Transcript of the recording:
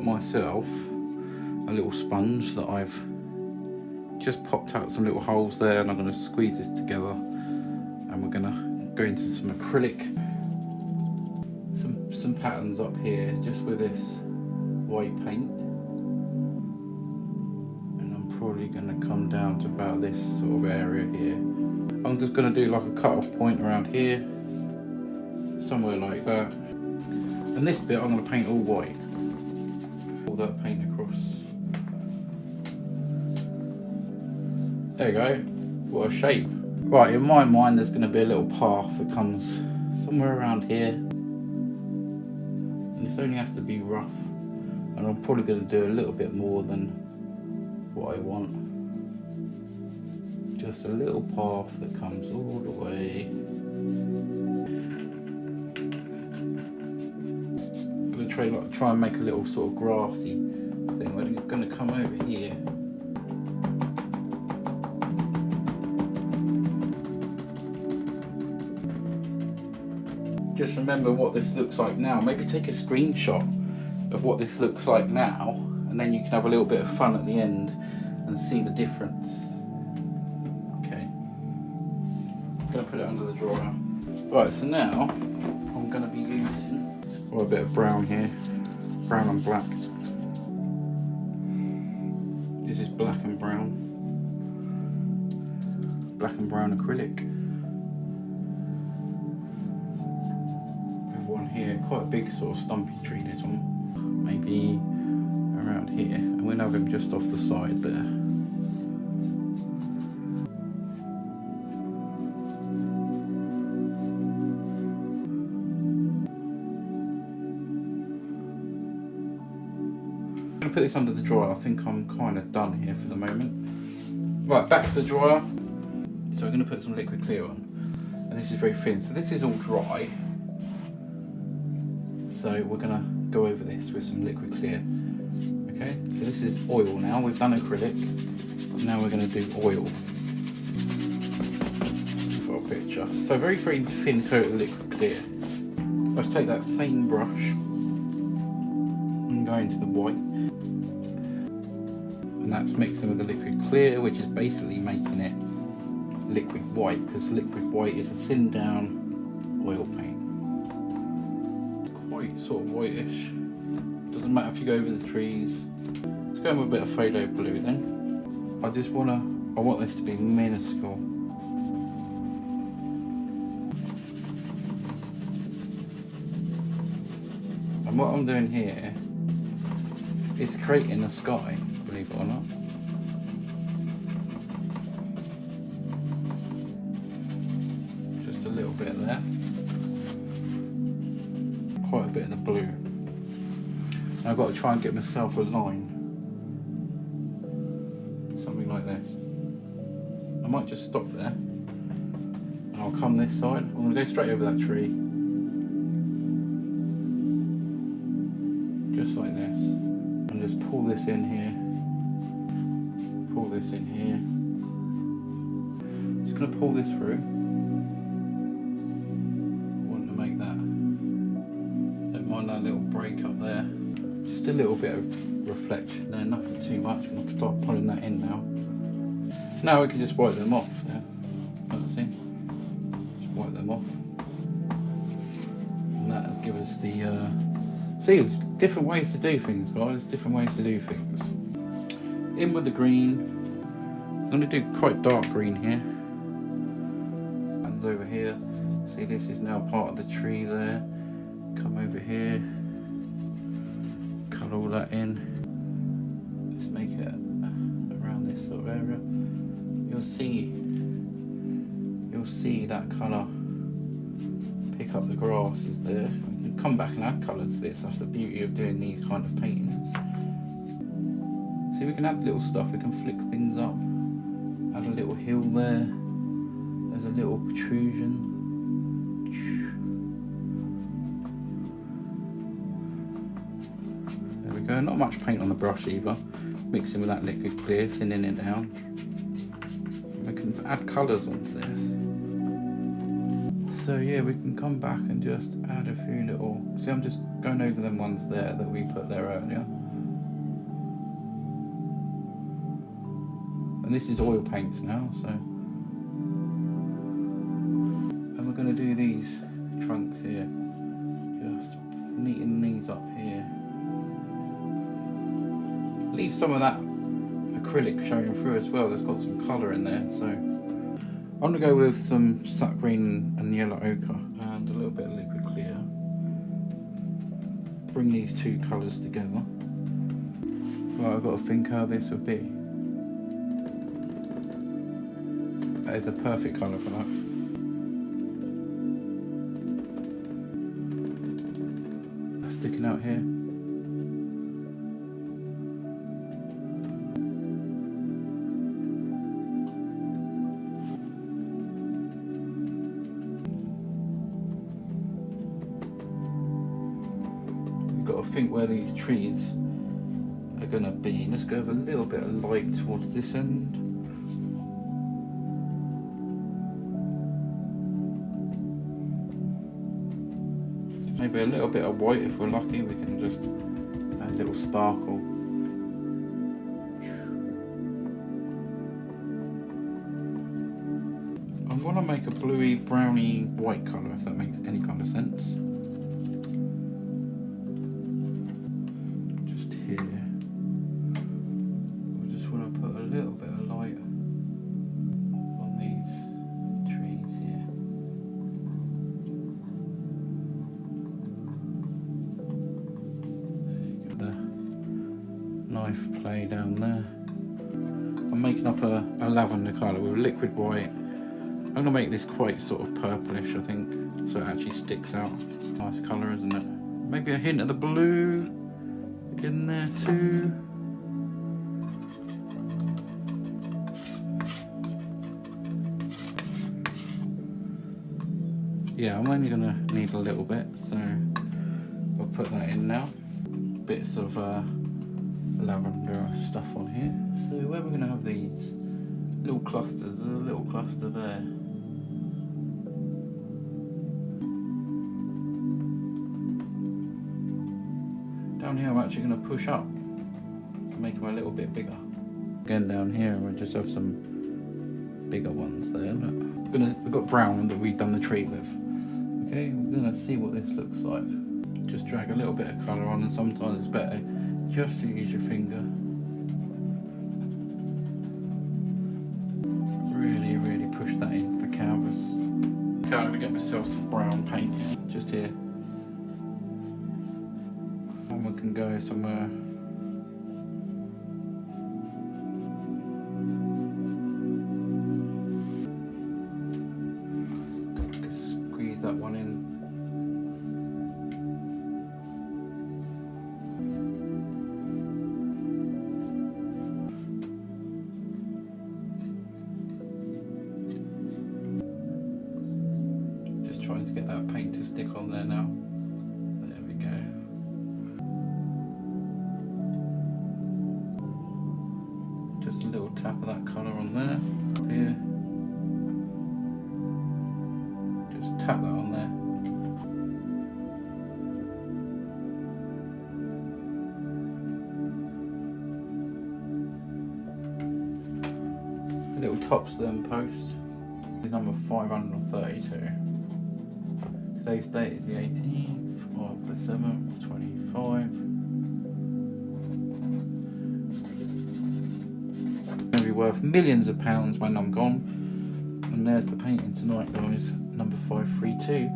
myself a little sponge that I've just popped out some little holes there, and I'm going to squeeze this together, and we're going to go into some acrylic, some patterns up here just with this white paint, and I'm probably going to come down to about this sort of area here. I'm just going to do like a cut-off point around here, somewhere like that, and this bit I'm going to paint all white, all that paint across. There you go, what a shape. Right, in my mind there's going to be a little path that comes somewhere around here, and this only has to be rough, and I'm probably going to do a little bit more than what I want. Just a little path that comes all the way. I'm going to try and make a little sort of grassy thing. We're going to come over here. Just remember what this looks like now. Maybe take a screenshot of what this looks like now, and then you can have a little bit of fun at the end and see the difference. Okay, I'm going to put it under the dryer. Right, so now I'm going to be using a bit of brown here, brown and black. This is black and brown acrylic. Here, quite a big sort of stumpy tree, this one, maybe around here, and we'll have him just off the side there. I'm going to put this under the dryer. I think I'm kind of done here for the moment. Right, back to the dryer. So we're going to put some liquid clear on, and this is very thin, so this is all dry. So we're going to go over this with some liquid clear. Okay, so this is oil now. We've done acrylic. Now we're going to do oil for a picture. So very, very thin coat of liquid clear. Let's take that same brush and go into the white. And that's mixing with the liquid clear, which is basically making it liquid white, because liquid white is a thin down oil paint. Sort of whitish. Doesn't matter if you go over the trees. Let's go with a bit of phthalo blue then. I want this to be minuscule. And what I'm doing here is creating a sky, believe it or not. Just a little bit there. Quite a bit of the blue. Now I've got to try and get myself a line, something like this. I might just stop there, and I'll come this side. I'm going to go straight over that tree, just like this, and just pull this in here, pull this in here. Just going to pull this through. That little break up there, just a little bit of reflection there, nothing too much. I'm going to start pulling that in now. Now we can just wipe them off there. See? Just wipe them off, and that has given us the see, different ways to do things, guys. Different ways to do things. In with the green. I'm going to do quite dark green here. Hands over here. See, this is now part of the tree there. Come over here, cut all that in, just make it around this sort of area. You'll see that colour pick up the grasses there. We can come back and add colour to this. That's the beauty of doing these kind of paintings. See, we can add little stuff, we can flick things up, add a little hill there, there's a little protrusion. Go. Not much paint on the brush either, mixing with that liquid clear, thinning it down. We can add colours onto this. So yeah, we can come back and just add a few little, see, I'm just going over them ones there that we put there earlier. And this is oil paints now, so. And we're going to do these trunks here. Just neaten these up here. Leave some of that acrylic showing through as well. There's got some colour in there, so. I'm going to go with some sap green and yellow ochre and a little bit of liquid clear. Bring these two colours together. Right, I've got to think how this will be. That is a perfect colour for that. Sticking out here. You've got to think where these trees are going to be. Let's go with a little bit of light towards this end. Maybe a little bit of white if we're lucky. We can just add a little sparkle. I want to make a bluey browny white colour, if that makes any kind of sense. Just here. I just want to put a little bit of light on these trees here. Knife play down there. I'm making up a lavender colour with liquid white. I'm going to make this quite sort of purplish, I think, so it actually sticks out. Nice colour, isn't it? Maybe a hint of the blue in there too. Yeah, I'm only going to need a little bit, so I'll put that in now. Bits of lavender stuff on here. So where we're going to have these little clusters, there's a little cluster there. Down here I'm actually going to push up to make them a little bit bigger. Again down here we'll just have some bigger ones there. Look. We've got brown that we've done the tree with. Okay, we're going to see what this looks like. Just drag a little bit of colour on, and sometimes it's better just to use your finger. Really, really push that into the canvas. Okay, I'm going to get myself some brown paint here, just here. And we can go somewhere. Just squeeze that one in. Trying to get that paint to stick on there now. There we go. Just a little tap of that colour on there. Here. Just tap that on there. A little top stem post. This is number 532. Today's date is the 18th of the 7th, 25. It's going to be worth millions of pounds when I'm gone. And there's the painting tonight, guys, number 532.